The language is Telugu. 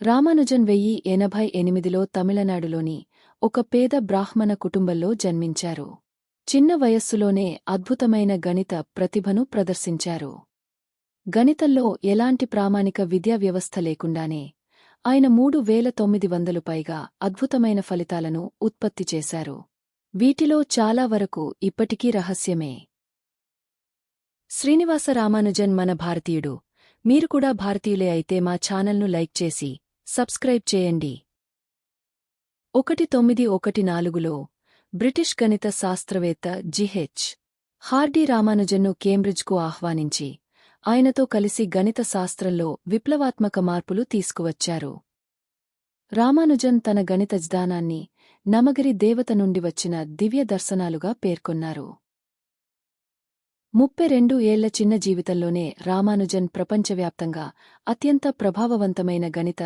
రామానుజన్ 1088లో తమిళనాడులోని ఒక పేద బ్రాహ్మణ కుటుంబంలో జన్మించారు. చిన్న వయస్సులోనే అద్భుతమైన గణిత ప్రతిభను ప్రదర్శించారు. గణితంలో ఎలాంటి ప్రామాణిక విద్యా వ్యవస్థ లేకుండానే ఆయన 3900 పైగా అద్భుతమైన ఫలితాలను ఉత్పత్తి చేశారు. వీటిలో చాలా వరకు ఇప్పటికీ రహస్యమే. శ్రీనివాస రామానుజన్ మన భారతీయుడు. మీరు కూడా భారతీయులే అయితే మా ఛానల్ను లైక్ చేసి సబ్స్క్రైబ్ చేయండి. 1914లో బ్రిటిష్ గణిత శాస్త్రవేత్త జిహెచ్. హార్డీ రామానుజన్ను కేంబ్రిడ్జ్కు ఆహ్వానించి ఆయనతో కలిసి గణిత శాస్త్రంలో విప్లవాత్మక మార్పులు తీసుకువచ్చారు. రామానుజన్ తన గణిత జ్ఞానాన్ని నమగిరి దేవత నుండి వచ్చిన దివ్య దర్శనాలుగా పేర్కొన్నారు. 32 ఏళ్ల చిన్న జీవితంలోనే రామానుజన్ ప్రపంచవ్యాప్తంగా అత్యంత ప్రభావవంతమైన గణిత